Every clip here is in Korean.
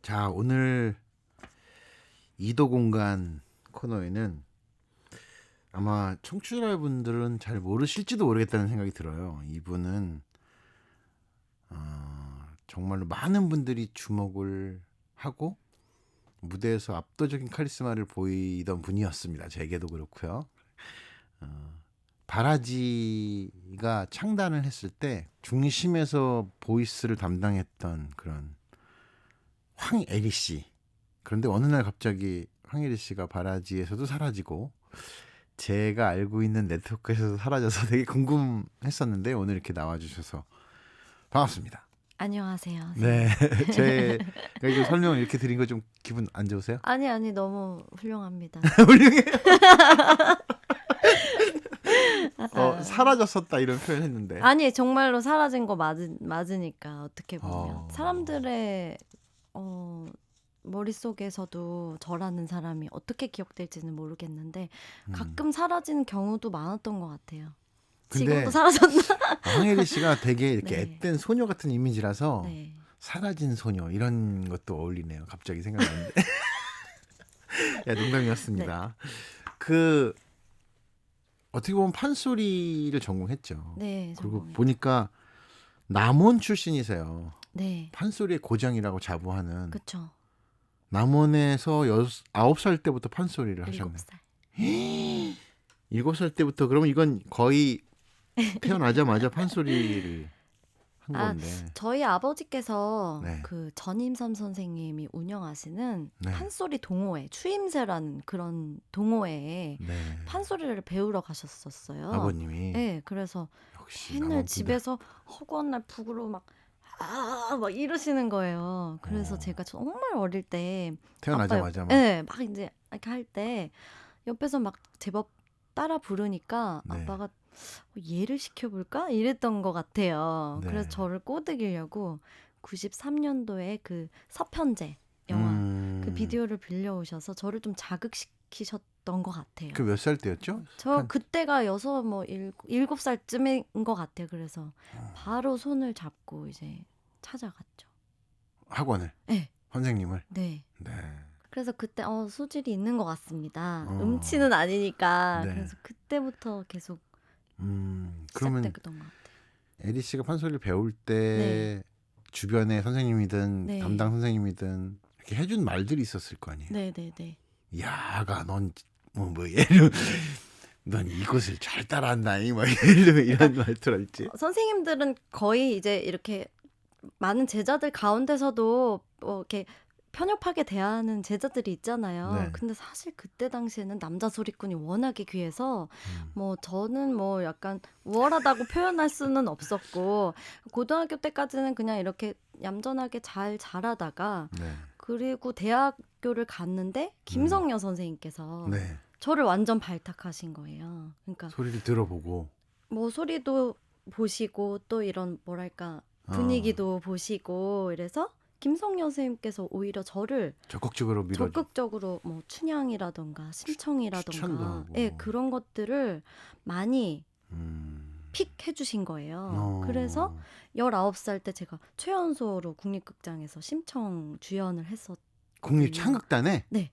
자, 오늘 이도 공간 코너에는 아마 청취자분들은 잘 모르실지도 모르겠다는 생각이 들어요. 이분은 정말로 많은 분들이 주목을 하고 무대에서 압도적인 카리스마를 보이던 분이었습니다. 제게도 그렇고요. 바라지가 창단을 했을 때 중심에서 보이스를 담당했던 그런 황애리 씨. 그런데 어느 날 갑자기 황혜리 씨가 바라지에서도 사라지고 제가 알고 있는 네트워크에서도 사라져서 되게 궁금했었는데 오늘 이렇게 나와주셔서 반갑습니다. 안녕하세요. 네, 제가 이거 설명을 이렇게 드린 거 좀 기분 안 좋으세요? 아니 너무 훌륭합니다. 훌륭해요. 사라졌었다 이런 표현했는데. 아니 정말로 사라진 거 맞으니까 어떻게 보면 어. 사람들의 머릿속에서도 저라는 사람이 어떻게 기억될지는 모르겠는데 가끔 사라지는 경우도 많았던 것 같아요. 근데 지금도 사라졌나? 황혜리 씨가 되게 이렇게 네. 앳된 소녀 같은 이미지라서 네. 사라진 소녀 이런 것도 어울리네요. 갑자기 생각나는데. 야, 농담이었습니다. 그 어떻게 보면 판소리를 전공했죠. 네. 그리고 전공이요. 보니까 남원 출신이세요. 네. 판소리의 고장이라고 자부하는. 그쵸. 남원에서 9살 때부터 판소리를 하셨네. 7살. 7살 때부터. 그러면 이건 거의 태어나자마자 판소리를 한 아, 건데. 저희 아버지께서 네. 그 전임선 선생님이 운영하시는 네. 판소리 동호회, 추임새라는 그런 동호회에 네. 판소리를 배우러 가셨었어요. 아버님이 네, 그래서 역시 맨날 남원 분들. 집에서 허구한 날 북으로 막 이러시는 거예요. 그래서 어. 제가 정말 어릴 때 태어나자마자 막. 네, 막 이제 이렇게 할 때 옆에서 막 제법 따라 부르니까 네. 아빠가 얘를 시켜볼까? 이랬던 것 같아요. 네. 그래서 저를 꼬드기려고 93년도에 그 서편제 영화 그 비디오를 빌려오셔서 저를 좀 자극시키셨던 것 같아요. 그 몇 살 때였죠? 저 그때가 7살쯤인 것 같아요. 그래서 바로 손을 잡고 이제 찾아갔죠. 학원을. 네. 선생님을. 네. 네. 그래서 그때 소질이 있는 것 같습니다. 어. 음치는 아니니까. 네. 그래서 그때부터 계속 그러면 시작됐던 것 같아요. 에리 씨가 판소리를 배울 때 네. 주변에 선생님이든 네. 담당 선생님이든 이렇게 해준 말들이 있었을 거 아니에요. 네네네. 야가 넌 예를 넌 이것을 잘 따라한다니 뭐 이런 말들할지. 선생님들은 거의 이제 이렇게 많은 제자들 가운데서도 이렇게 편협하게 대하는 제자들이 있잖아요. 네. 근데 사실 그때 당시에는 남자 소리꾼이 워낙에 귀해서 저는 약간 우월하다고 표현할 수는 없었고 고등학교 때까지는 그냥 이렇게 얌전하게 잘 자라다가 네. 그리고 대학교를 갔는데 김성여 선생님께서 네. 저를 완전 발탁하신 거예요. 그러니까 소리를 들어보고 소리도 보시고 또 이런 뭐랄까 분위기도 보시고 이래서 김성여 선생님께서 오히려 저를 적극적으로 밀어줘. 적극적으로 춘향이라던가 심청이라던가 추천도 하고. 예, 그런 것들을 많이 음. 픽 해주신 거예요. 그래서 19살 때 제가 최연소로 국립극장에서 심청 주연을 했었. 국립 창극단에. 네.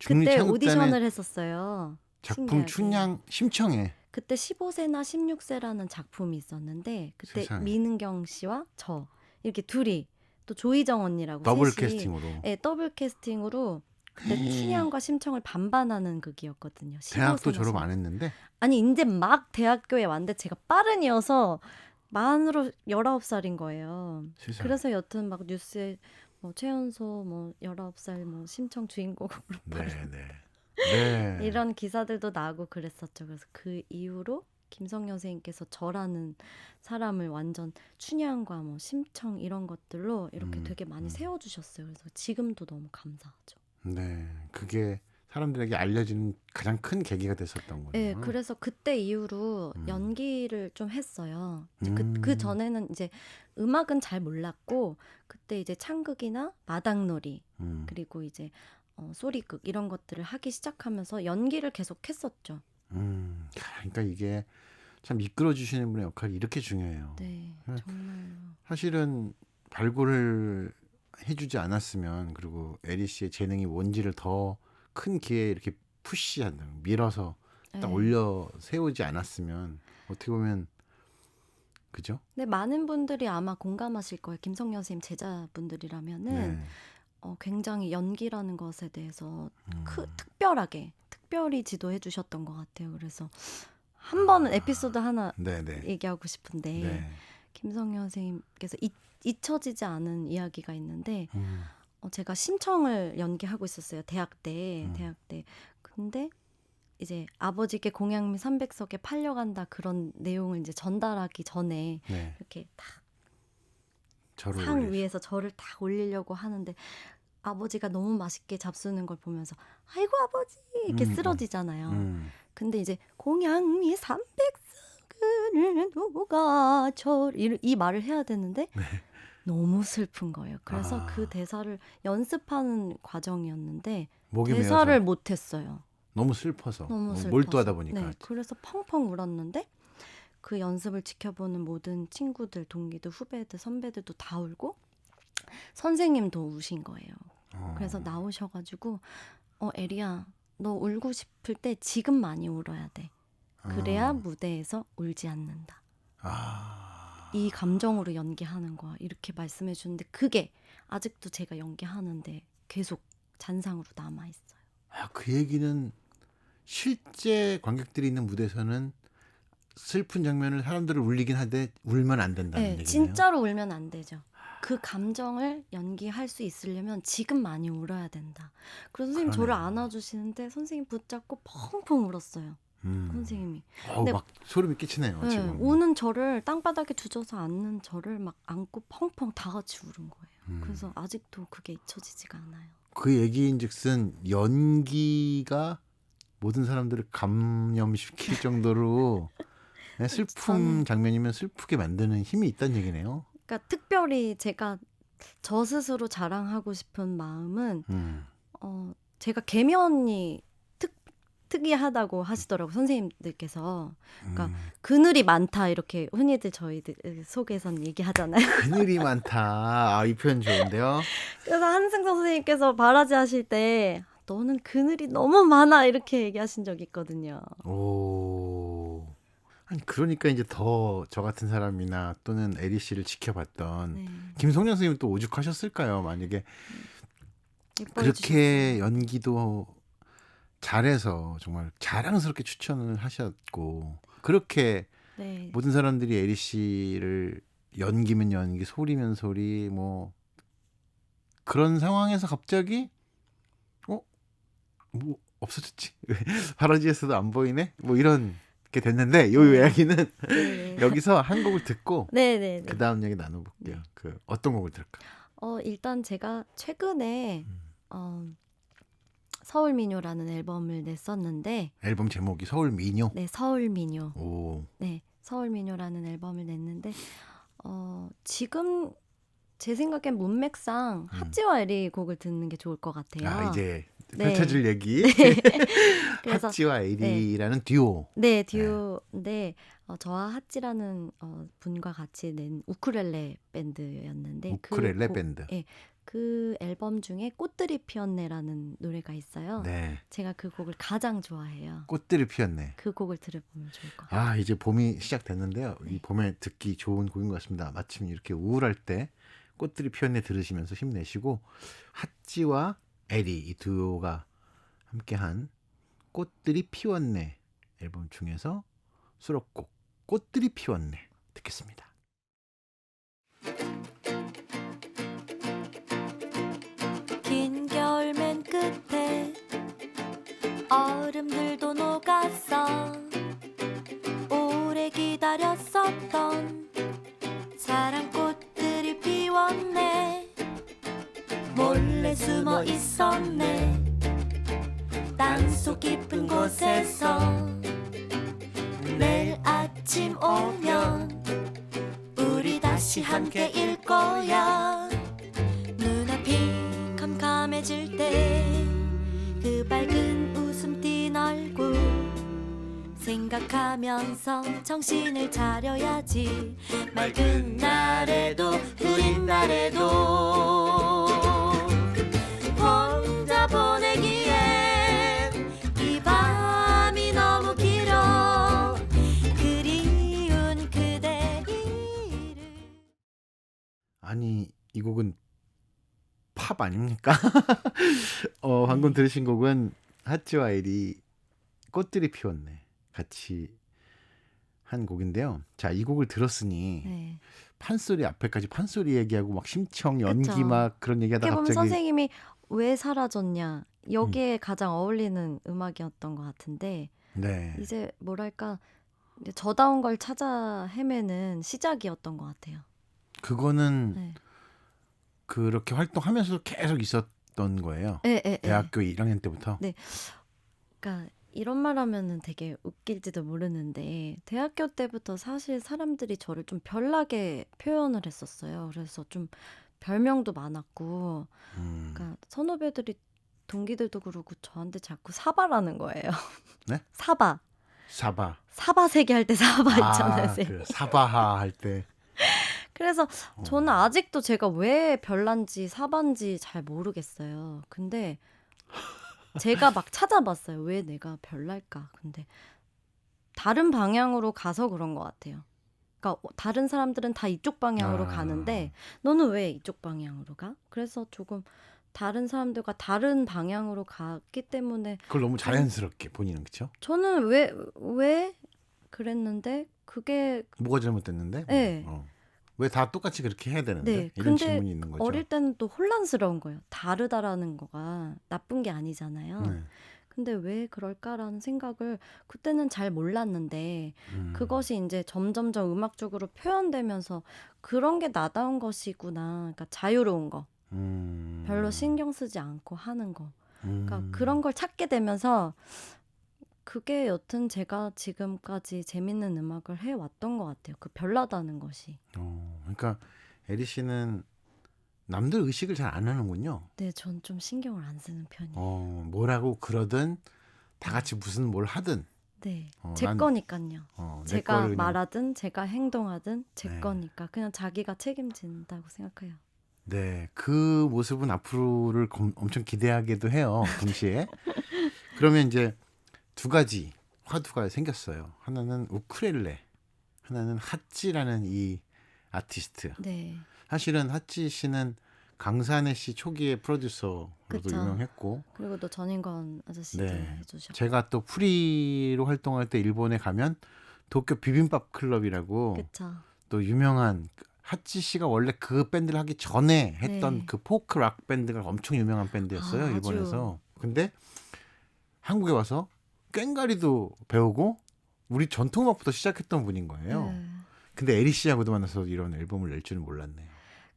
국립 그때 창극단에 오디션을 했었어요. 작품 신기하게. 춘향 심청에. 그때 15세나 16세라는 작품이 있었는데 그때 세상에. 민은경 씨와 저 이렇게 둘이 또 조희정 언니라고 더블 셋이 캐스팅으로. 네, 더블 캐스팅으로 그때 춘향과 심청을 반반하는 극이었거든요. 대학도 15세나 졸업 16. 안 했는데. 아니 이제 막 대학교에 왔는데 제가 빠른이어서 만으로 19살인 거예요. 세상에. 그래서 여튼 막 뉴스에 최연소 19살 심청 주인공으로 네, 네. 네. 이런 기사들도 나고 그랬었죠. 그래서 그 이후로 김성여 선생님께서 저라는 사람을 완전 춘향과 심청 이런 것들로 이렇게 되게 많이 세워주셨어요. 그래서 지금도 너무 감사하죠. 네, 그게 사람들에게 알려지는 가장 큰 계기가 됐었던 거예요. 네, 그래서 그때 이후로 연기를 좀 했어요. 이제 그 전에는 이제 음악은 잘 몰랐고 그때 이제 창극이나 마당놀이 그리고 이제 소리극 이런 것들을 하기 시작하면서 연기를 계속 했었죠. 그러니까 이게 참 이끌어 주시는 분의 역할이 이렇게 중요해요. 네, 정말로. 사실은 발굴을 해주지 않았으면, 그리고 에리 씨의 재능이 뭔지를 더 큰 기회에 이렇게 푸시한다, 밀어서 딱 네. 올려 세우지 않았으면 어떻게 보면, 그죠? 근데 많은 분들이 아마 공감하실 거예요. 김성년 선생님 제자분들이라면은 네. 굉장히 연기라는 것에 대해서 음. 특별히 지도해 주셨던 것 같아요. 그래서 한 번은 에피소드 하나 네네. 얘기하고 싶은데 네. 김성년 선생님께서 잊혀지지 않은 이야기가 있는데 음. 제가 심청을 연기하고 있었어요. 대학 때. 근데 이제 아버지께 공양미 300석에 팔려간다 그런 내용을 이제 전달하기 전에 네. 이렇게 딱 저를 상 올리시- 위에서 저를 딱 올리려고 하는데 아버지가 너무 맛있게 잡수는 걸 보면서 아이고 아버지 이렇게 쓰러지잖아요. 근데 이제 공양미 300석을 누가 이 말을 해야 되는데 네. 너무 슬픈 거예요. 그래서 아. 그 대사를 연습하는 과정이었는데 목이 대사를 메어서 못했어요. 너무 슬퍼서 너무 슬퍼서. 몰두하다 보니까. 네, 그래서 펑펑 울었는데 그 연습을 지켜보는 모든 친구들, 동기들, 후배들, 선배들도 다 울고 선생님도 우신 거예요. 그래서 나오셔가지고 에리야 너 울고 싶을 때 지금 많이 울어야 돼. 그래야 무대에서 울지 않는다. 이 감정으로 연기하는 거야. 이렇게 말씀해 주는데 그게 아직도 제가 연기하는데 계속 잔상으로 남아있어요. 그 얘기는 실제 관객들이 있는 무대에서는 슬픈 장면을 사람들을 울리긴 하되 울면 안 된다는 네, 얘기네요. 진짜로 울면 안 되죠. 그 감정을 연기할 수 있으려면 지금 많이 울어야 된다. 그래서 선생님 저를 그러네요. 안아주시는데 선생님 붙잡고 펑펑 울었어요. 선생님이. 근데 막 소름이 끼치네요. 네, 지금. 우는 저를 땅바닥에 두져서 앉는 저를 막 안고 펑펑 다 같이 울은 거예요. 그래서 아직도 그게 잊혀지지가 않아요. 그 얘기인즉슨 연기가 모든 사람들을 감염시킬 정도로 슬픈 장면이면 슬프게 만드는 힘이 있다는 얘기네요. 그러니까 특별히 제가 저 스스로 자랑하고 싶은 마음은 제가 계면이 특이하다고 하시더라고요. 선생님들께서. 그러니까 그늘이 많다 이렇게 흔히들 저희들 속에선 얘기하잖아요. 그늘이 많다. 이 표현 좋은데요. 그래서 한승석 선생님께서 바라지 하실 때 너는 그늘이 너무 많아 이렇게 얘기하신 적이 있거든요. 오. 아니 그러니까 이제 더 저 같은 사람이나 또는 에리 씨를 지켜봤던 네. 김성년 선생님 또 오죽하셨을까요? 만약에 예뻐해 그렇게 주셨어요. 연기도 잘해서 정말 자랑스럽게 추천을 하셨고, 그렇게 네. 모든 사람들이 에리 씨를 연기면 연기, 소리면 소리, 뭐 그런 상황에서 갑자기 뭐 없어졌지? 파라지에서도 안 보이네? 뭐 이런 게 됐는데, 요 이야기는 네. 여기서 한 곡을 듣고 네네네. 그 다음 얘기 나눠볼게요. 그 어떤 곡을 들을까? 일단 제가 최근에 서울민요라는 앨범을 냈었는데 앨범 제목이 서울민요. 네, 서울민요. 오. 네, 서울민요라는 앨범을 냈는데 지금 제 생각엔 문맥상 핫지와 에리 곡을 듣는 게 좋을 것 같아요. 이제 네. 펼쳐질 얘기. 그래서 핫지와 에리라는 듀오. 네, 듀오인데 저와 핫지라는 분과 같이 낸 우쿨렐레 밴드였는데 우쿨렐레 밴드. 네, 그 앨범 중에 꽃들이 피었네라는 노래가 있어요. 네. 제가 그 곡을 가장 좋아해요. 꽃들이 피었네. 그 곡을 들어보면 좋을 것 같아요. 이제 봄이 시작됐는데요. 이 봄에 듣기 좋은 곡인 것 같습니다. 마침 이렇게 우울할 때 꽃들이 피었네 들으시면서 힘내시고, 핫지와 에리 이 듀오가 함께한 꽃들이 피웠네 앨범 중에서 수록곡 꽃들이 피웠네 듣겠습니다. 긴 겨울 맨 끝에 얼음들도 녹았어. 오래 기다렸었던 사랑꽃들이 피웠네. 몰래 숨어 있었네. 땅속 깊은 곳에서 내일 아침 오면 우리 다시 함께일 거야. 눈앞이 캄캄해질 때 그 밝은 웃음 띤 얼굴 생각하면서 정신을 차려야지. 맑은 날에도 흐린 날에도 아니 이 곡은 팝 아닙니까? 방금 네. 들으신 곡은 하찌와 에리 꽃들이 피웠네 같이 한 곡인데요. 자, 이 곡을 들었으니 네. 판소리 앞에까지 판소리 얘기하고 막 심청 연기 그쵸. 막 그런 어떻게 얘기하다가 보면 갑자기 선생님이 왜 사라졌냐 여기에 가장 어울리는 음악이었던 것 같은데 네. 이제 뭐랄까 이제 저다운 걸 찾아 헤매는 시작이었던 것 같아요. 그거는 네. 그렇게 활동하면서 계속 있었던 거예요. 예, 예, 예. 대학교 1학년 때부터. 네. 그러니까 이런 말 하면은 되게 웃길지도 모르는데 대학교 때부터 사실 사람들이 저를 좀 별나게 표현을 했었어요. 그래서 좀 별명도 많았고 그러니까 선후배들이 동기들도 그러고 저한테 자꾸 사바라는 거예요. 네? 사바. 사바. 사바 세기 할 때 사바 있잖아요. 아, 그 사바하 할 때. 그래서 저는 아직도 제가 왜 별난지 사반지 잘 모르겠어요. 근데 제가 막 찾아봤어요. 왜 내가 별날까? 근데 다른 방향으로 가서 그런 것 같아요. 그러니까 다른 사람들은 다 이쪽 방향으로 가는데 너는 왜 이쪽 방향으로 가? 그래서 조금 다른 사람들과 다른 방향으로 갔기 때문에 그걸 너무 자연스럽게 본인은 그쵸? 저는 왜 그랬는데 그게 뭐가 잘못됐는데? 네. 왜 다 똑같이 그렇게 해야 되는데? 네. 이런 근데 질문이 있는 거죠. 어릴 때는 또 혼란스러운 거예요. 다르다라는 거가 나쁜 게 아니잖아요. 네. 근데 왜 그럴까라는 생각을 그때는 잘 몰랐는데 그것이 이제 점점점 음악적으로 표현되면서 그런 게 나다운 것이구나. 그러니까 자유로운 거. 별로 신경 쓰지 않고 하는 거. 그러니까 그런 걸 찾게 되면서 그게 여튼 제가 지금까지 재밌는 음악을 해왔던 것 같아요. 그 별나다는 것이. 그러니까 에리 씨는 남들 의식을 잘 안 하는군요. 네, 전 좀 신경을 안 쓰는 편이에요. 뭐라고 그러든 다 같이 무슨 뭘 하든. 네, 제 난- 거니까요. 내 제가 거를 그냥- 말하든 제가 행동하든 제 네. 거니까 그냥 자기가 책임진다고 생각해요. 네, 그 모습은 앞으로를 엄청 기대하기도 해요. 동시에. 그러면 이제 두 가지 화두가 생겼어요. 하나는 우쿨렐레, 하나는 핫지라는 이 아티스트. 네, 사실은 핫지 씨는 강산의 씨 초기의 프로듀서로도 그쵸. 유명했고, 그리고 또 전인권 아저씨도 네, 해주셨고. 제가 또 프리로 활동할 때 일본에 가면 도쿄 비빔밥 클럽이라고 그쵸. 또 유명한 핫지 씨가 원래 그 밴드를 하기 전에 했던 네. 그 포크 락 밴드가 엄청 유명한 밴드였어요. 아주. 일본에서. 근데 한국에 와서 꽹가리도 배우고 우리 전통음악부터 시작했던 분인 거예요. 네. 근데 에리 씨하고도 만나서 이런 앨범을 낼 줄은 몰랐네요.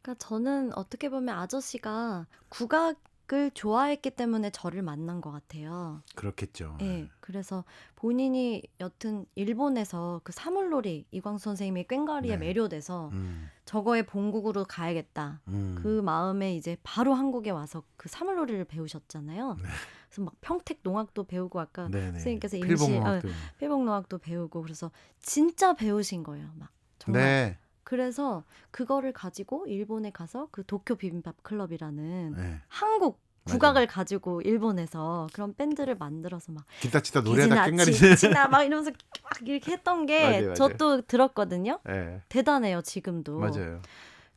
그러니까 저는 어떻게 보면 아저씨가 국악을 좋아했기 때문에 저를 만난 것 같아요. 그렇겠죠. 네, 그래서 본인이 여튼 일본에서 그 사물놀이 이광수 선생님이 꽹과리에 네. 매료돼서 음, 저거의 본국으로 가야겠다. 그 마음에 이제 바로 한국에 와서 그 사물놀이를 배우셨잖아요. 네. 그래서 막 평택 농악도 배우고 아까 네네. 선생님께서 필봉음악도. 필봉 농악도 배우고 그래서 진짜 배우신 거예요. 막 정말. 네. 그래서 그거를 가지고 일본에 가서 그 도쿄 비빔밥 클럽이라는 네. 한국 맞아요. 국악을 가지고 일본에서 그런 밴드를 만들어서 막 기타 치다 노래하다 기지나 꽹가리. 치나 막 이러면서 막 이렇게 했던 게 맞아요, 저 맞아요. 또 들었거든요. 네. 대단해요, 지금도. 맞아요.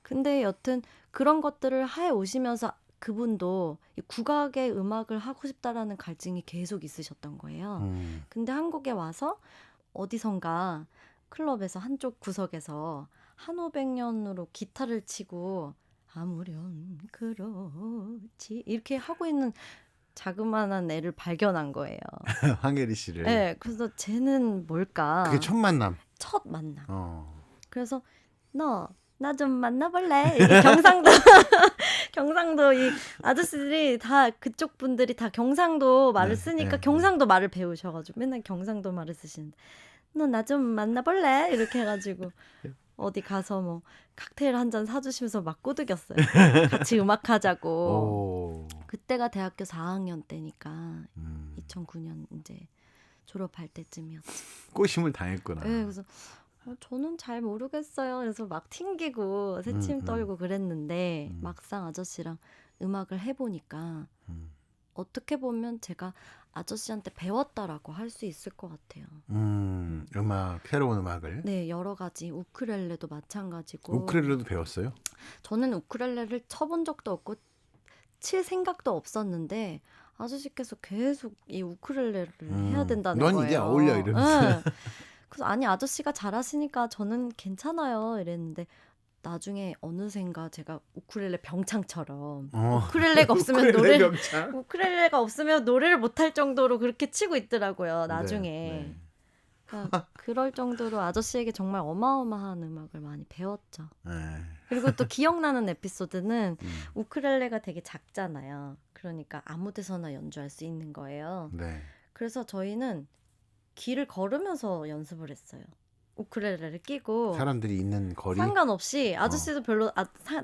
근데 여튼 그런 것들을 해 오시면서 그분도 이 국악의 음악을 하고 싶다라는 갈증이 계속 있으셨던 거예요. 근데 한국에 와서 어디선가 클럽에서 한쪽 구석에서 한 500년으로 기타를 치고 아무렴 그렇지 이렇게 하고 있는 자그마한 애를 발견한 거예요. 황혜리 씨를. 네, 그래서 쟤는 뭘까? 그게 첫 만남. 첫 만남. 어. 그래서 너 나 좀 만나볼래? 이게 경상도 경상도 이 아저씨들이 다 그쪽 분들이 다 경상도 말을 네, 쓰니까 네, 경상도 말을 배우셔가지고 맨날 경상도 말을 쓰시는데 너 나 좀 만나볼래? 이렇게 해가지고 어디 가서 뭐 칵테일 한 잔 사주시면서 막 꼬드겼어요. 같이 음악하자고. 오. 그때가 대학교 4학년 때니까 2009년 이제 졸업할 때쯤이었죠. 꼬심을 당했구나. 네, 그래서 저는 잘 모르겠어요. 그래서 막 튕기고 새침 떨고 그랬는데 막상 아저씨랑 음악을 해보니까 어떻게 보면 제가 아저씨한테 배웠다라고 할 수 있을 것 같아요. 새로운 음악을. 네, 여러 가지 우크렐레도 마찬가지고. 우크렐레도 배웠어요? 저는 우크렐레를 쳐본 적도 없고 칠 생각도 없었는데 아저씨께서 계속 이 우크렐레를 해야 된다는 넌 거예요. 이게 어울려 이러면서. 응. 그래서 아니 아저씨가 잘하시니까 저는 괜찮아요 이랬는데 나중에 어느샌가 제가 우크렐레 병창처럼 우크렐레가 없으면 우크렐레 병창? 우크렐레가 없으면 노래를 못할 정도로 그렇게 치고 있더라고요. 나중에. 네. 그러니까 그럴 정도로 아저씨에게 정말 어마어마한 음악을 많이 배웠죠. 네. 그리고 또 기억나는 에피소드는 우크렐레가 되게 작잖아요. 그러니까 아무 데서나 연주할 수 있는 거예요. 네. 그래서 저희는 길을 걸으면서 연습을 했어요. 우크렐레를 끼고 사람들이 있는 거리. 상관없이 아저씨도 별로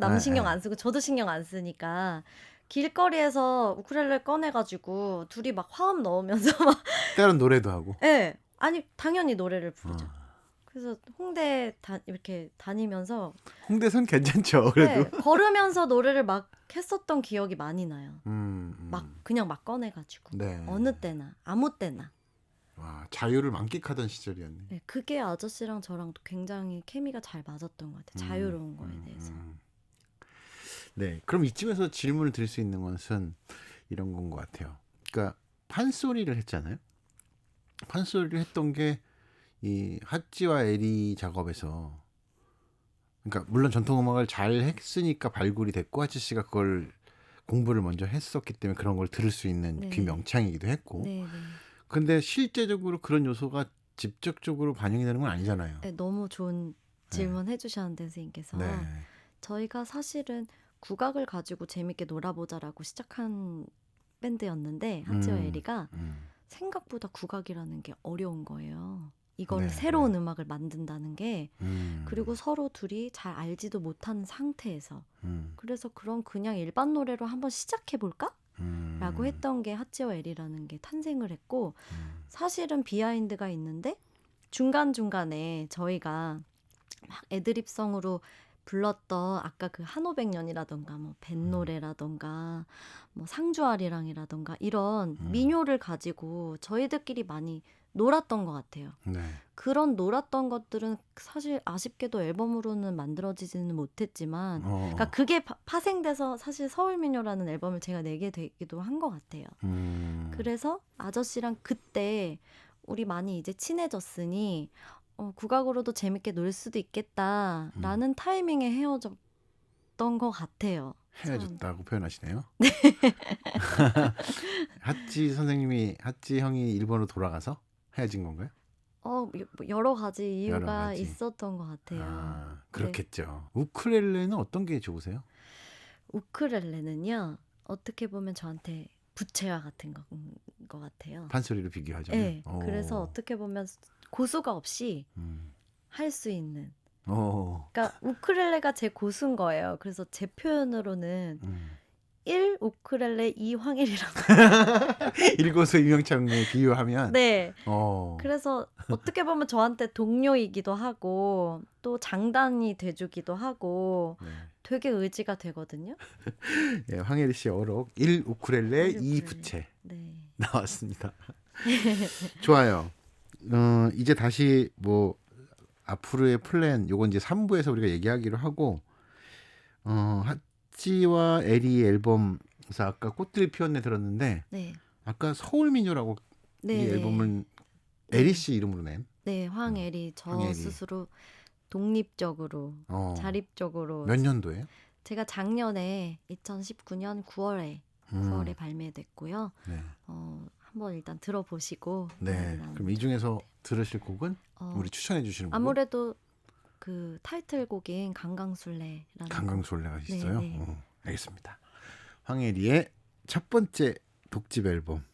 남 신경 안 쓰고 저도 신경 안 쓰니까 길거리에서 우크렐레 꺼내가지고 둘이 막 화음 넣으면서 막 때론 노래도 하고. 네. 아니 당연히 노래를 부르죠. 그래서 홍대 이렇게 다니면서 홍대선 괜찮죠. 그래도. 네, 걸으면서 노래를 막 했었던 기억이 많이 나요. 막 그냥 막 꺼내가지고 네. 어느 때나 아무 때나. 와, 자유를 만끽하던 시절이었네. 네, 그게 아저씨랑 저랑 또 굉장히 케미가 잘 맞았던 것 같아요. 자유로운 거에 대해서. 네, 그럼 이쯤에서 질문을 드릴 수 있는 것은 이런 건 것 같아요. 그러니까 판소리를 했잖아요. 판소리를 했던 게 이 핫지와 에리 작업에서, 그러니까 물론 전통음악을 잘 했으니까 발굴이 됐고 아저씨가 그걸 공부를 먼저 했었기 때문에 그런 걸 들을 수 있는 네. 귀명창이기도 했고. 네, 네. 근데 실제적으로 그런 요소가 직접적으로 반영이 되는 건 아니잖아요. 네, 너무 좋은 질문 해주셨는데 선생님께서 네. 저희가 사실은 국악을 가지고 재밌게 놀아보자라고 시작한 밴드였는데 핫지와 에리가 생각보다 국악이라는 게 어려운 거예요. 이걸 네, 새로운 음악을 만든다는 게 그리고 서로 둘이 잘 알지도 못하는 상태에서 그래서 그럼 그냥 일반 노래로 한번 시작해볼까? 라고 했던 게 핫지와 에리라는 게 탄생을 했고 사실은 비하인드가 있는데 중간중간에 저희가 막 애드립성으로 불렀던 아까 그 한오백년이라던가 뭐 뱃노래라던가 뭐 상주아리랑이라던가 이런 민요를 가지고 저희들끼리 많이 놀았던 것 같아요. 네. 그런 놀았던 것들은 사실 아쉽게도 앨범으로는 만들어지지는 못했지만 그러니까 그게 파생돼서 사실 서울민요라는 앨범을 제가 내게 되기도 한 것 같아요. 그래서 아저씨랑 그때 우리 많이 이제 친해졌으니 국악으로도 재밌게 놀 수도 있겠다라는 타이밍에 헤어졌던 것 같아요. 헤어졌다고 표현하시네요. 네. 핫지 형이 일본으로 돌아가서 헤어진 건가요? 여러 가지 이유가 여러 가지. 있었던 것 같아요. 아, 그렇겠죠. 네. 우크렐레는 어떤 게 좋으세요? 우크렐레는요. 어떻게 보면 저한테 부채와 같은 것 같아요. 판소리로 비교하자면. 네. 그래서 어떻게 보면 고수가 없이 할 수 있는. 그러니까 우크렐레가 제 고수인 거예요. 그래서 제 표현으로는 1 우크렐레 2 황일이라고. 일고수 유명창에 비유하면. 네. 그래서 어떻게 보면 저한테 동료이기도 하고 또 장단이 돼주기도 하고 네. 되게 의지가 되거든요. 네, 황혜리 씨 어록 1 우크렐레 2 부채. 네. 나왔습니다. 좋아요. 이제 다시 뭐 앞으로의 플랜 요건 이제 3부에서 우리가 얘기하기로 하고 핫지와 에리 앨범에서 아까 꽃들이 피었네 들었는데 네. 아까 서울민요라고 네. 이 앨범을 에리 씨 이름으로 낸. 네, 황에리 저 황에리. 스스로 독립적으로 자립적으로 몇 년도예요? 제가 작년에 2019년 9월에 발매됐고요. 네. 한번 일단 들어보시고. 네. 그럼 이 중에서 들으실 곡은 우리 추천해 주시는 곡은? 아무래도 그 타이틀곡인 강강술래라는 강강술래가 있어요. 네, 네. 알겠습니다. 황혜리의 첫 번째 독집 앨범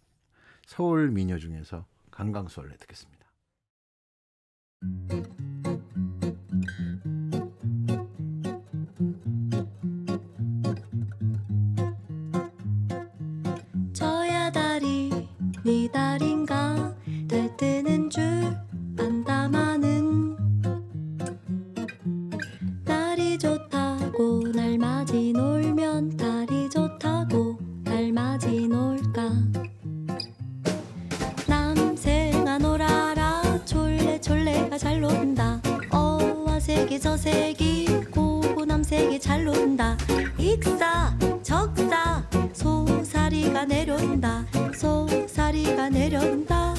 서울 미녀 중에서 강강술래 듣겠습니다. 저야 다리 네 다리인가 달 뜨는 줄 안다마는 날이 좋다고 날 맞이 놀면 달이 좋다고 날 맞이 놀까 바람이 잘 논다. 익사 적사 소사리가 내려온다. 소사리가 내려온다.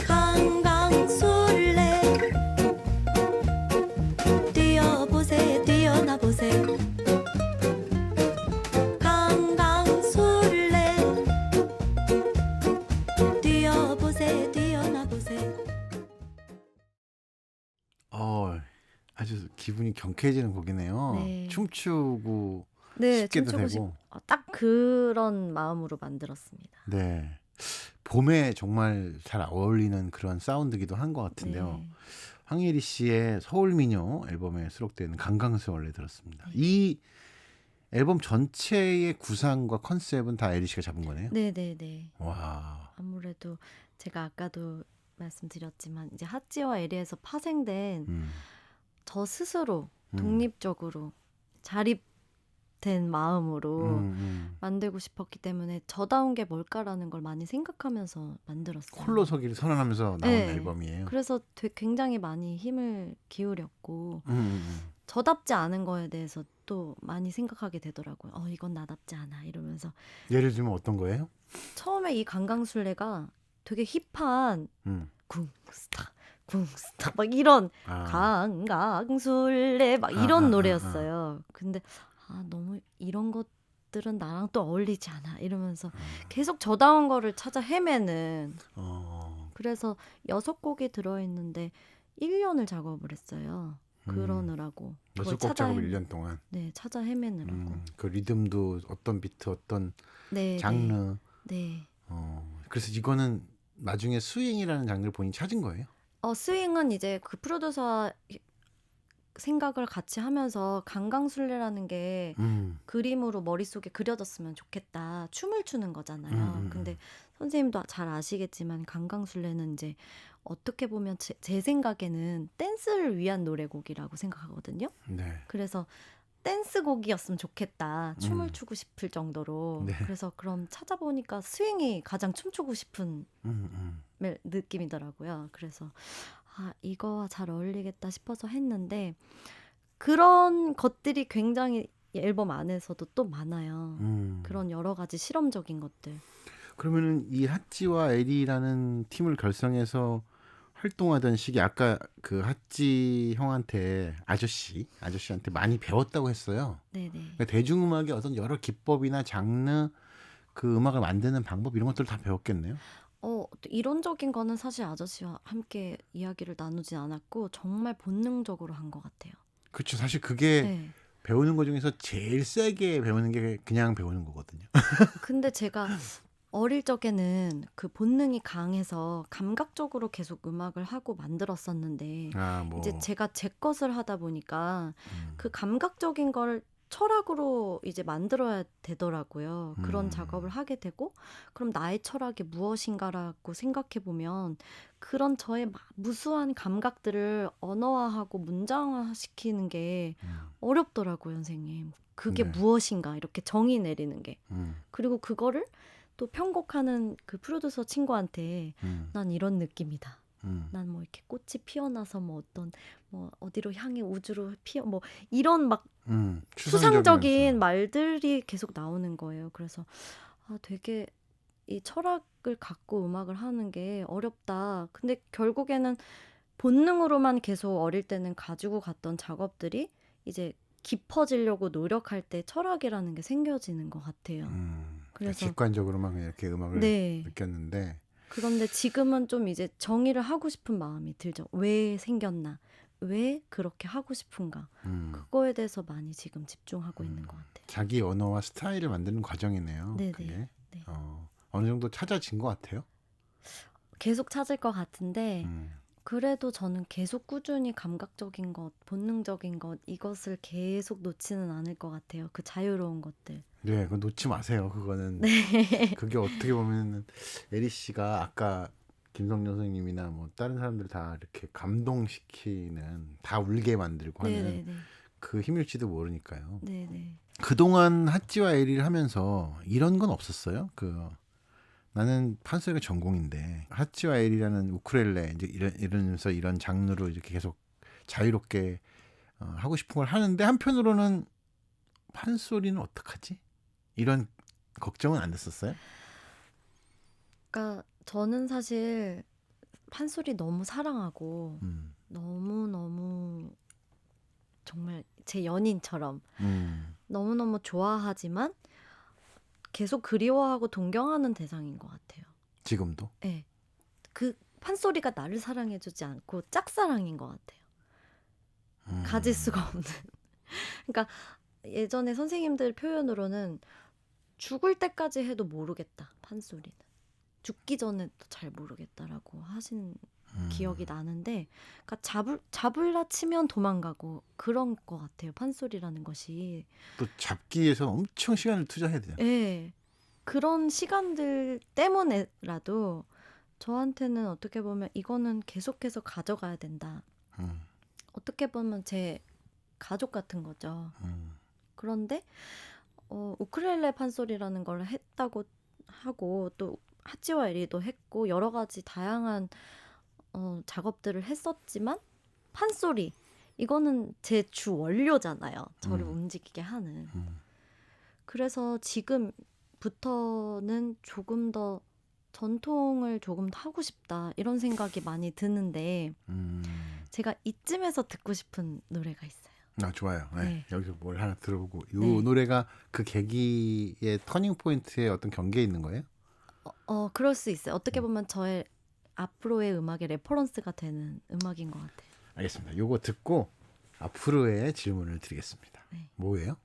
강강술래 뛰어보세 뛰어나보세. 강강술래 뛰어보세 뛰어나보세. 아주 기분이 경쾌해지는 곡이네요. 네. 춤추고 네, 싶게도 춤추고 되고. 딱 그런 마음으로 만들었습니다. 네. 봄에 정말 잘 어울리는 그런 사운드기도 한 것 같은데요. 네. 황예리 씨의 서울미녀 앨범에 수록된 강강술래 들었습니다. 이 앨범 전체의 구상과 컨셉은 다 에리 씨가 잡은 거네요. 네네네. 와. 아무래도 제가 아까도 말씀드렸지만 이제 핫지와 에리에서 파생된 저 스스로 독립적으로 자립된 마음으로 만들고 싶었기 때문에 저다운 게 뭘까라는 걸 많이 생각하면서 만들었어요. 홀로 서기를 선언하면서 나온 네. 앨범이에요. 그래서 굉장히 많이 힘을 기울였고 저답지 않은 거에 대해서 또 많이 생각하게 되더라고요. 이건 나답지 않아 이러면서. 예를 들면 어떤 거예요? 처음에 이 강강술래가 되게 힙한 음. 궁스타 막 이런 아. 강강술래 막 아, 이런 아, 노래였어요. 근데 너무 이런 것들은 나랑 또 어울리지 않아 이러면서 계속 저다운 거를 찾아 헤매는. 그래서 6곡이 들어있는데 1년을 작업을 했어요. 그러느라고. 그걸 6곡 작업을 1년 동안. 네, 찾아 헤매느라고. 그 리듬도 어떤 비트 어떤 네, 장르. 네. 그래서 이거는 나중에 스윙이라는 장르를 본인이 찾은 거예요? 스윙은 이제 그 프로듀서 생각을 같이 하면서 강강술래라는 게 그림으로 머릿속에 그려졌으면 좋겠다. 춤을 추는 거잖아요. 근데 선생님도 잘 아시겠지만 강강술래는 이제 어떻게 보면 제 생각에는 댄스를 위한 노래곡이라고 생각하거든요. 네. 그래서 댄스곡이었으면 좋겠다. 춤을 추고 싶을 정도로. 네. 그래서 그럼 찾아보니까 스윙이 가장 춤추고 싶은 느낌이더라고요. 그래서 이거와 잘 어울리겠다 싶어서 했는데 그런 것들이 굉장히 앨범 안에서도 또 많아요. 그런 여러 가지 실험적인 것들. 그러면은 이 핫지와 에리라는 팀을 결성해서 활동하던 시기 아까 그 핫지 형한테 아저씨한테 많이 배웠다고 했어요. 네네. 그러니까 대중음악의 어떤 여러 기법이나 장르 그 음악을 만드는 방법 이런 것들을 다 배웠겠네요. 또 이론적인 거는 사실 아저씨와 함께 이야기를 나누진 않았고 정말 본능적으로 한 것 같아요. 그렇죠. 사실 그게 네. 배우는 것 중에서 제일 세게 배우는 게 그냥 배우는 거거든요. 근데 제가 어릴 적에는 그 본능이 강해서 감각적으로 계속 음악을 하고 만들었었는데 이제 제가 제 것을 하다 보니까 그 감각적인 걸 철학으로 이제 만들어야 되더라고요. 그런 작업을 하게 되고 그럼 나의 철학이 무엇인가라고 생각해 보면 그런 저의 무수한 감각들을 언어화하고 문장화시키는 게 어렵더라고요, 선생님. 그게 네. 무엇인가 이렇게 정의 내리는 게. 그리고 그거를 또 편곡하는 그 프로듀서 친구한테 난 이런 느낌이다. 난 뭐 이렇게 꽃이 피어나서 뭐 어디로 향해 우주로 뭐 이런 막 추상적인 말들이 계속 나오는 거예요. 그래서 되게 이 철학을 갖고 음악을 하는 게 어렵다. 근데 결국에는 본능으로만 계속 어릴 때는 가지고 갔던 작업들이 이제 깊어지려고 노력할 때 철학이라는 게 생겨지는 것 같아요. 그래서 직관적으로만 이렇게 음악을 네. 느꼈는데 그런데 지금은 좀 이제 정의를 하고 싶은 마음이 들죠. 왜 생겼나? 왜 그렇게 하고 싶은가? 그거에 대해서 많이 지금 집중하고 있는 것 같아요. 자기 언어와 스타일을 만드는 과정이네요. 네네. 그게. 네. 어느 정도 찾아진 것 같아요. 계속 찾을 것 같은데 그래도 저는 계속 꾸준히 감각적인 것, 본능적인 것 이것을 계속 놓지는 않을 것 같아요. 그 자유로운 것들. 네, 그거 놓지 마세요. 그거는 그게 어떻게 보면 에리 씨가 아까 김성령 선생님이나 뭐 다른 사람들 다 이렇게 감동시키는 다 울게 만들고 하는 네네네. 그 힘일지도 모르니까요. 네네. 그동안 핫지와 에리를 하면서 이런 건 없었어요. 나는 판소리가 전공인데 핫지와 에리라는 우쿨렐레 이제 이러면서 이런 장르로 이렇게 계속 자유롭게 하고 싶은 걸 하는데 한편으로는 판소리는 어떡하지? 이런 걱정은 안 됐었어요? 그러니까 저는 사실 판소리 너무 사랑하고 음, 너무너무 정말 제 연인처럼 음, 너무너무 좋아하지만 계속 그리워하고 동경하는 대상인 것 같아요. 지금도? 네. 그 판소리가 나를 사랑해주지 않고 짝사랑인 것 같아요. 가질 수가 없는. 그러니까 예전에 선생님들 표현으로는 죽을 때까지 해도 모르겠다. 판소리는. 죽기 전에도 잘 모르겠다라고 하신 기억이 나는데, 그러니까 잡을라 치면 도망가고 그런 것 같아요. 판소리라는 것이. 또 잡기 위해서 엄청 시간을 투자해야 되잖아요. 예. 그런 시간들 때문에라도 저한테는 어떻게 보면 이거는 계속해서 가져가야 된다. 음, 어떻게 보면 제 가족 같은 거죠. 그런데 우쿨렐레 판소리라는 걸 했다고 하고 또 하치와 에리도 했고 여러 가지 다양한 작업들을 했었지만 판소리 이거는 제 주 원료잖아요. 저를 움직이게 하는. 그래서 지금부터는 조금 더 전통을 조금 더 하고 싶다 이런 생각이 많이 드는데 제가 이쯤에서 듣고 싶은 노래가 있어요. 아, 좋아요. 네. 네. 여기서 뭘 하나 들어보고 이 네. 노래가 그 계기의 터닝 포인트에 어떤 경계에 있는 거예요? 그럴 수 있어요. 어떻게 보면 저의 앞으로의 음악의 레퍼런스가 되는 음악인 것 같아요. 알겠습니다. 요거 듣고 앞으로의 질문을 드리겠습니다. 네. 뭐예요?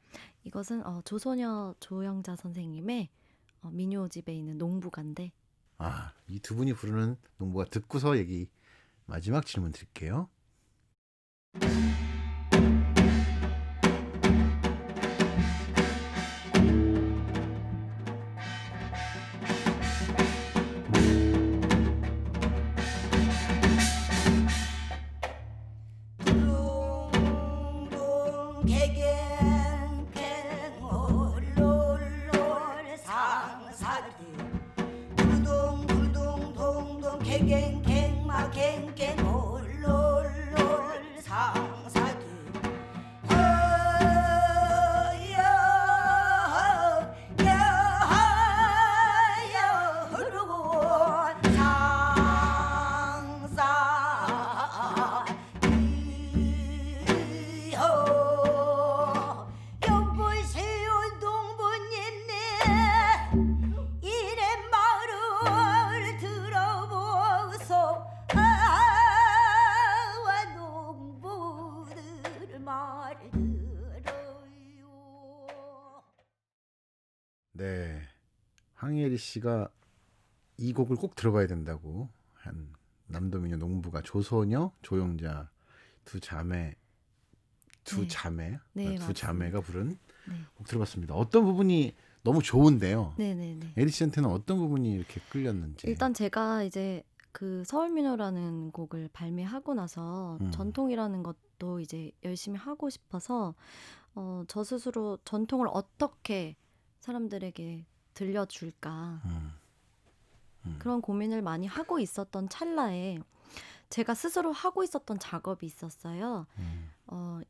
이것은 조소녀 조영자 선생님의 민요 집에 있는 농부가인데 아, 이 두 분이 부르는 농부가 듣고서 얘기 마지막 질문 드릴게요. 둥둥 개갱갱 홀롤롤 상사들 두둥 두둥 동동 개갱갱 마 갱갱 홀롤롤 상사들 여여 흐르고 상사 여보세요 농부님네 이래 말을 들어보소 아와 농부들 말을 들어요. 네, 황예리 씨가 이 곡을 꼭 들어봐야 된다고 한 남도민요 농부가 조소녀, 조영자 두 자매 네. 네, 두 맞습니다. 자매가 부른 네. 곡 들어봤습니다. 어떤 부분이 너무 좋은데요? 네네네. 에리 씨한테는 어떤 부분이 이렇게 끌렸는지. 일단 제가 이제 그 서울민요라는 곡을 발매하고 나서 전통이라는 것도 이제 열심히 하고 싶어서 저 스스로 전통을 어떻게 사람들에게 들려줄까 그런 고민을 많이 하고 있었던 찰나에 제가 스스로 하고 있었던 작업이 있었어요.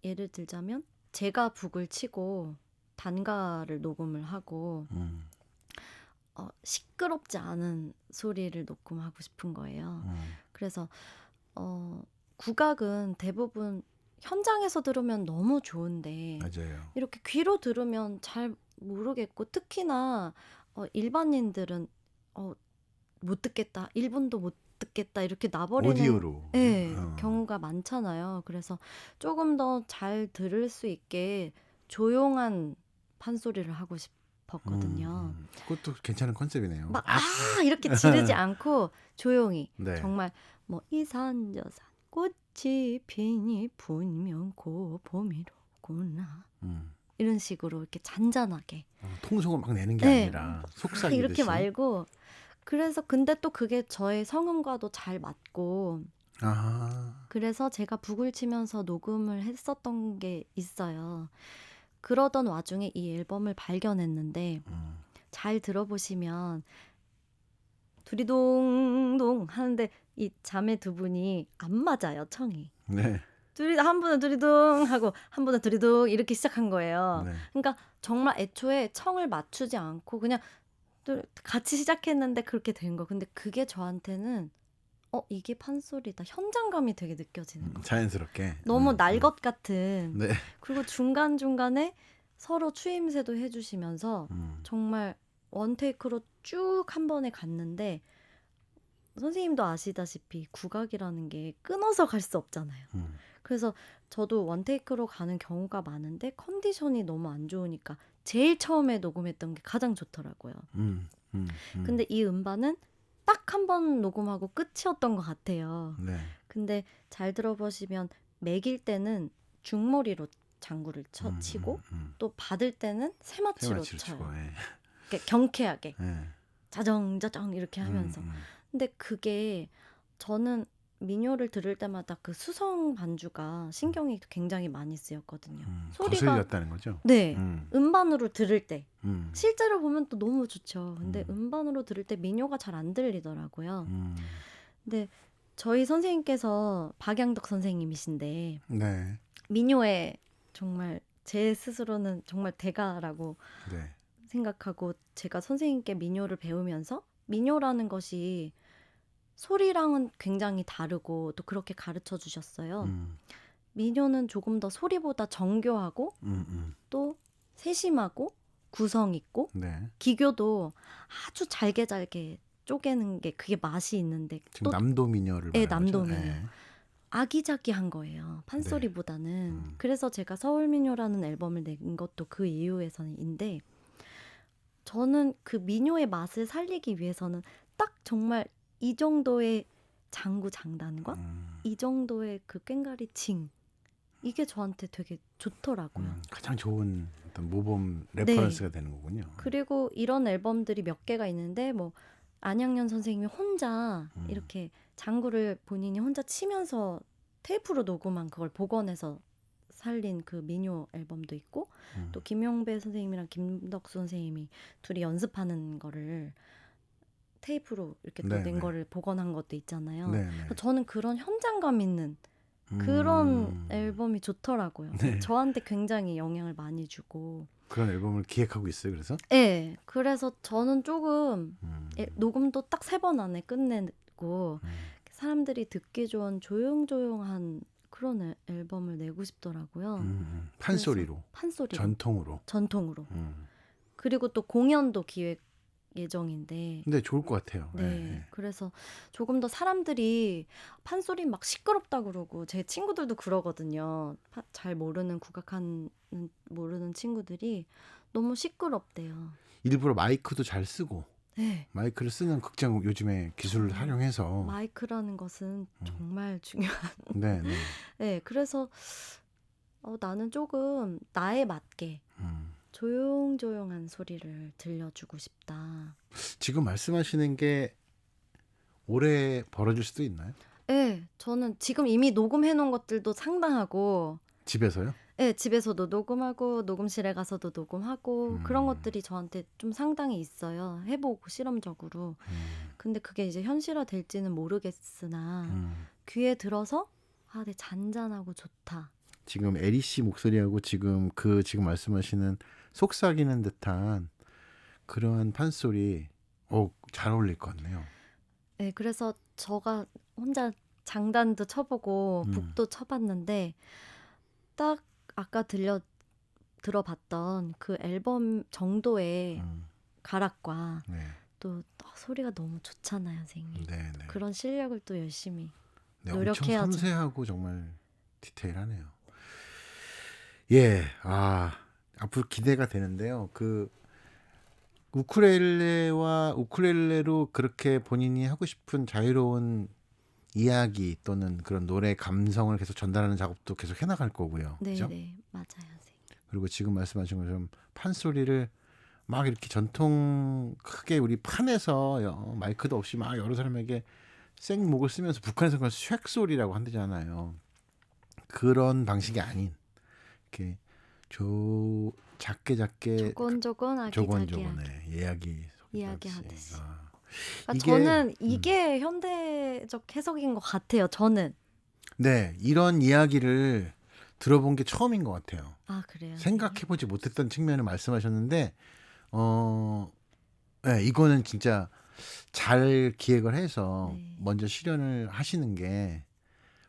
예를 들자면 제가 북을 치고 단가를 녹음을 하고 시끄럽지 않은 소리를 녹음하고 싶은 거예요. 그래서 국악은 대부분 현장에서 들으면 너무 좋은데 맞아요. 이렇게 귀로 들으면 잘 모르겠고 특히나 일반인들은 못 듣겠다, 1분도 못 듣겠다 이렇게 놔버리는 오디오로. 네, 경우가 많잖아요. 그래서 조금 더 잘 들을 수 있게 조용한 판소리를 하고 싶었거든요. 그것도 괜찮은 컨셉이네요. 막 이렇게 지르지 않고 조용히 네. 정말 뭐 이산저산 꽃이 피니 분명 고 봄이로구나 이런 식으로 이렇게 잔잔하게 통성을 막 내는 게 네. 아니라 속삭이듯이. 이렇게 말고 그래서 근데 또 그게 저의 성음과도 잘 맞고 그래서 제가 북을 치면서 녹음을 했었던 게 있어요. 그러던 와중에 이 앨범을 발견했는데 잘 들어보시면 두리동동 하는데 이 자매 두 분이 안 맞아요, 청이. 네. 한 분은 두리둥 하고 한 분은 두리둥 이렇게 시작한 거예요. 네. 그러니까 정말 애초에 청을 맞추지 않고 그냥 또 같이 시작했는데 그렇게 된 거. 근데 그게 저한테는 이게 판소리다. 현장감이 되게 느껴지는 거. 자연스럽게. 너무 날 것 같은. 네. 그리고 중간중간에 서로 추임새도 해주시면서 정말 원테이크로 쭉 한 번에 갔는데 선생님도 아시다시피 국악이라는 게 끊어서 갈 수 없잖아요. 그래서 저도 원테이크로 가는 경우가 많은데 컨디션이 너무 안 좋으니까 제일 처음에 녹음했던 게 가장 좋더라고요. 근데 이 음반은 딱 한 번 녹음하고 끝이었던 것 같아요. 네. 근데 잘 들어보시면 매길 때는 중머리로 장구를 치고 또 받을 때는 새마치로 새마치로 쳐요. 치고. 예. 이렇게 경쾌하게 예. 자정자정 이렇게 하면서. 근데 그게 저는 민요를 들을 때마다 그 수성 반주가 신경이 굉장히 많이 쓰였거든요. 소리가 거슬렸다는 거죠. 네 음반으로 들을 때 실제로 보면 또 너무 좋죠. 근데 음반으로 들을 때 민요가 잘 안 들리더라고요. 근데 저희 선생님께서 박양덕 선생님이신데 네. 민요에 정말 제 스스로는 정말 대가라고 네. 생각하고 제가 선생님께 민요를 배우면서 민요라는 것이 소리랑은 굉장히 다르고 또 그렇게 가르쳐 주셨어요. 민요는 조금 더 소리보다 정교하고 또 세심하고 구성 있고 네. 기교도 아주 잘게 쪼개는 게 그게 맛이 있는데 지금 또 남도 미녀를 네, 말하는 거죠? 남도 미녀. 예. 아기자기한 거예요. 판소리보다는. 그래서 제가 서울민요라는 앨범을 낸 것도 그 이유에서인데 저는 그 민요의 맛을 살리기 위해서는 딱 정말 이 정도의 장구 장단과 이 정도의 그 꽹과리 칭 이게 저한테 되게 좋더라고요. 가장 좋은 어떤 모범 레퍼런스가 되는 거군요. 그리고 이런 앨범들이 몇 개가 있는데 뭐 안양연 선생님이 혼자 이렇게 장구를 본인이 혼자 치면서 테이프로 녹음한 그걸 복원해서 살린 그 민요 앨범도 있고 또 김용배 선생님이랑 김덕수 선생님이 둘이 연습하는 거를 테이프로 이렇게 또 낸 거를 복원한 것도 있잖아요. 네네. 저는 그런 현장감 있는 그런 앨범이 좋더라고요. 네. 저한테 굉장히 영향을 많이 주고. 그런 앨범을 기획하고 있어요. 그래서? 네. 그래서 저는 조금 녹음도 딱 3번 안에 끝내고 사람들이 듣기 좋은 조용조용한 그런 앨범을 내고 싶더라고요. 판소리로. 판소리로. 전통으로. 그리고 또 공연도 기획 예정인데. 근데 좋을 것 같아요. 네. 네. 그래서 조금 더 사람들이 판소리 막 시끄럽다 그러고 제 친구들도 그러거든요. 잘 모르는 모르는 친구들이 너무 시끄럽대요. 일부러 마이크도 잘 쓰고 네. 마이크를 쓰는 극장 요즘에 기술을 활용해서 마이크라는 것은 정말 중요한. 네. 네. 그래서 나는 조금 나에 맞게 조용조용한 소리를 들려주고 싶다. 지금 말씀하시는 게 올해 벌어질 수도 있나요? 네, 저는 지금 이미 녹음해 놓은 것들도 상당하고 집에서요? 네, 집에서도 녹음하고 녹음실에 가서도 녹음하고 그런 것들이 저한테 좀 상당히 있어요. 해보고 실험적으로. 근데 그게 이제 현실화 될지는 모르겠으나 귀에 들어서 네, 잔잔하고 좋다. 지금 에리 씨 목소리하고 지금 말씀하시는 속삭이는 듯한 그러한 판소리 잘 어울릴 것 같네요. 네, 그래서 제가 혼자 장단도 쳐보고 북도 쳐봤는데 딱 아까 들어봤던 그 앨범 정도의 가락과 네. 또 소리가 너무 좋잖아요, 선생님. 네. 그런 실력을 또 열심히 네, 노력해야죠. 엄청 섬세하고 정말 디테일하네요. 예, 앞으로 기대가 되는데요. 그 우쿨렐레로 그렇게 본인이 하고 싶은 자유로운 이야기 또는 그런 노래 감성을 계속 전달하는 작업도 계속 해나갈 거고요. 네, 그죠? 네, 맞아요, 선생님. 그리고 지금 말씀하신 것처럼 판소리를 막 이렇게 전통 크게 우리 판에서 마이크도 없이 막 여러 사람에게 생목을 쓰면서 북한에서 그걸 쉑 소리라고 한다잖아요. 그런 방식이 아닌 이렇게 작게 조곤조곤 아기자기하게 이야기하듯이. 그러니까 저는 이게 현대적 해석인 것 같아요. 저는 네, 이런 이야기를 들어본 게 처음인 것 같아요. 아, 그래요? 생각해보지 못했던 측면을 말씀하셨는데, 네, 이거는 진짜 잘 기획을 해서 네. 먼저 실현을 하시는 게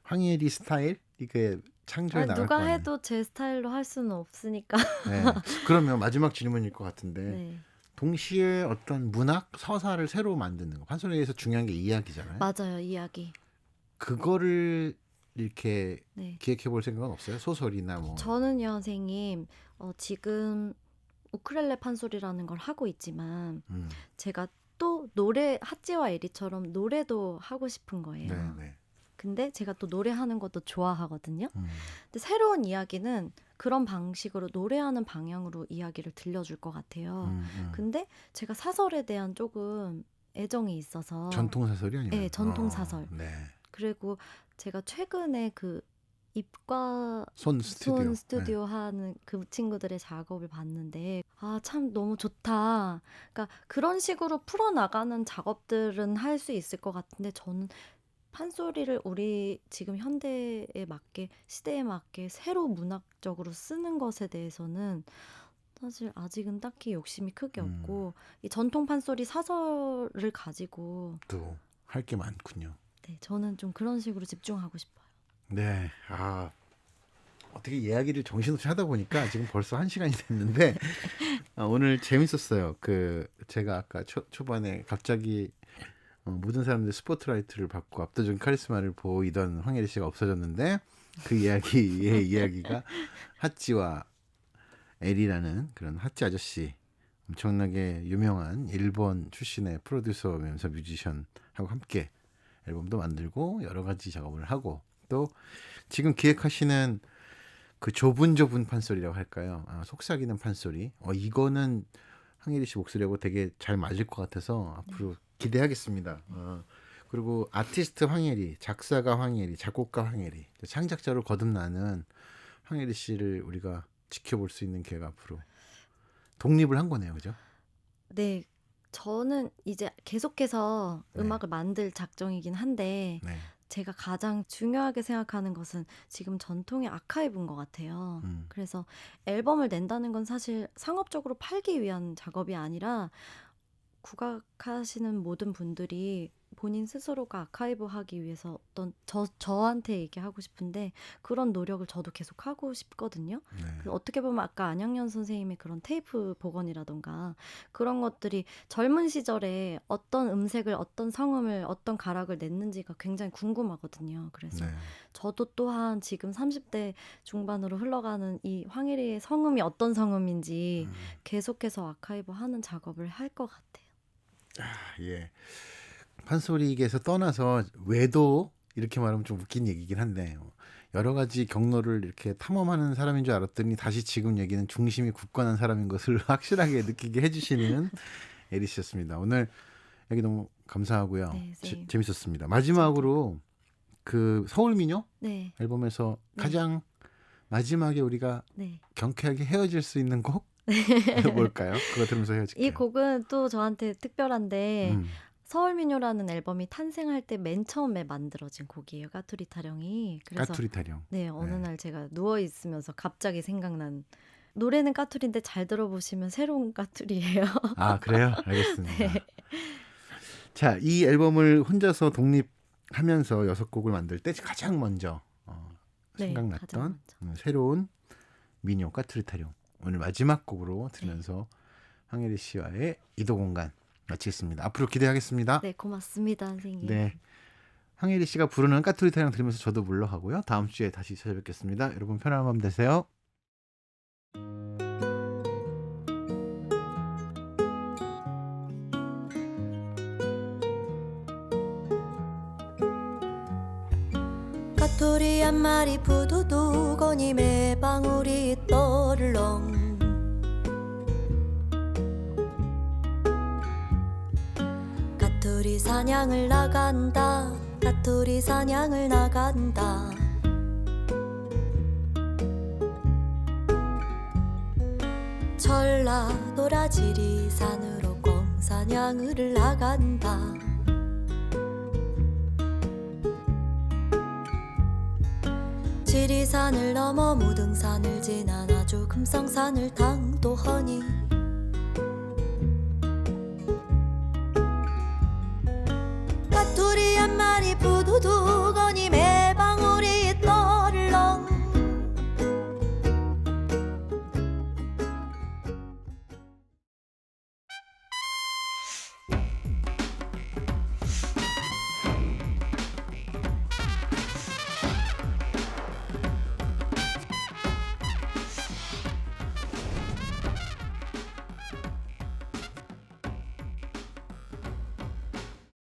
황혜리 스타일 이게 창조해 나갈 거 누가 아니에요. 해도 제 스타일로 할 수는 없으니까. 네. 그러면 마지막 질문일 것 같은데 네. 동시에 어떤 문학 서사를 새로 만드는 거 판소리에서 중요한 게 이야기잖아요. 맞아요, 이야기. 그거를 이렇게 네. 기획해 볼 생각은 없어요? 소설이나 뭐. 저는요, 선생님, 지금 우쿨렐레 판소리라는 걸 하고 있지만 제가 또 노래 핫지와 에리처럼 노래도 하고 싶은 거예요. 네, 네. 근데 제가 또 노래하는 것도 좋아하거든요. 근데 새로운 이야기는 그런 방식으로 노래하는 방향으로 이야기를 들려줄 것 같아요. 근데 제가 사설에 대한 조금 애정이 있어서 전통 사설이 아니라. 네, 전통 사설. 네. 그리고 제가 최근에 그 입과 손 스튜디오. 스튜디오 하는 그 친구들의 작업을 봤는데 아, 참 너무 좋다. 그러니까 그런 식으로 풀어나가는 작업들은 할 수 있을 것 같은데 저는 판소리를 우리 지금 현대에 맞게 시대에 맞게 새로 문학적으로 쓰는 것에 대해서는 사실 아직은 딱히 욕심이 크게 없고 이 전통 판소리 사설을 가지고 또 할 게 많군요. 네, 저는 좀 그런 식으로 집중하고 싶어요. 네. 어떻게 이야기를 정신없이 하다 보니까 지금 벌써 1시간이 됐는데 오늘 재밌었어요. 제가 아까 초반에 갑자기 모든 사람들 스포트라이트를 받고 압도적인 카리스마를 보이던 황혜리 씨가 없어졌는데 그 이야기의 이야기가 핫지와 에리라는 그런 핫지 아저씨, 엄청나게 유명한 일본 출신의 프로듀서면서 뮤지션하고 함께 앨범도 만들고 여러 가지 작업을 하고 또 지금 기획하시는 그 좁은 판소리라고 할까요? 속삭이는 판소리. 이거는 황혜리 씨 목소리하고 되게 잘 맞을 것 같아서 앞으로 기대하겠습니다. 그리고 아티스트 황혜리, 작사가 황혜리, 작곡가 황혜리, 창작자로 거듭나는 황혜리 씨를 우리가 지켜볼 수 있는 기회가 앞으로 독립을 한 거네요, 그죠? 네, 저는 이제 계속해서 네. 음악을 만들 작정이긴 한데 네. 제가 가장 중요하게 생각하는 것은 지금 전통의 아카이브인 것 같아요. 그래서 앨범을 낸다는 건 사실 상업적으로 팔기 위한 작업이 아니라 국악하시는 모든 분들이 본인 스스로가 아카이브하기 위해서 어떤 저한테 얘기하고 싶은데 그런 노력을 저도 계속 하고 싶거든요. 네. 그래서 어떻게 보면 아까 안양연 선생님의 그런 테이프 복원이라던가 그런 것들이 젊은 시절에 어떤 음색을 어떤 성음을 어떤 가락을 냈는지가 굉장히 궁금하거든요. 그래서 네. 저도 또한 지금 30대 중반으로 흘러가는 이 황혜리의 성음이 어떤 성음인지 계속해서 아카이브하는 작업을 할 것 같아요. 예. 판소리에서 떠나서 외도 이렇게 말하면 좀 웃긴 얘기긴 한데 여러 가지 경로를 이렇게 탐험하는 사람인 줄 알았더니 다시 지금 얘기는 중심이 굳건한 사람인 것을 확실하게 느끼게 해주시는 에리 씨였습니다. 오늘 얘기 너무 감사하고요. 네, 선생님. 재밌었습니다. 마지막으로 그 서울민요 네, 앨범에서 네. 가장 마지막에 우리가 네. 경쾌하게 헤어질 수 있는 곡 뭘까요? 그거 들으면서 헤어질게요. 이 곡은 또 저한테 특별한데 음. 서울민요라는 앨범이 탄생할 때 맨 처음에 만들어진 곡이에요. 까투리 타령이. 그래서 까투리 타령. 네, 어느 네. 날 제가 누워 있으면서 갑자기 생각난 노래는 까투리인데 잘 들어보시면 새로운 까투리예요. 그래요? 알겠습니다. 네. 자, 이 앨범을 혼자서 독립하면서 6곡을 만들 때 가장 먼저 네, 가장 생각났던 먼저. 새로운 민요 까투리 타령 오늘 마지막 곡으로 들으면서 황혜리 씨와의 이도공간 마치겠습니다. 앞으로 기대하겠습니다. 네, 고맙습니다, 선생님. 네. 황혜리 씨가 부르는 까투리 타령 들으면서 저도 물러가고요. 다음 주에 다시 찾아뵙겠습니다. 여러분 편안한 밤 되세요. 까투리 한 마리 부두두거니 매방울이 떠르렁 까투리 사냥을 나간다 까투리 사냥을 나간다 전라도라 지리산으로 꽁사냥을 나간다 지리산을 넘어 무등산을 지나 나주 금성산을 당도하니 까투리 한 마리 부두두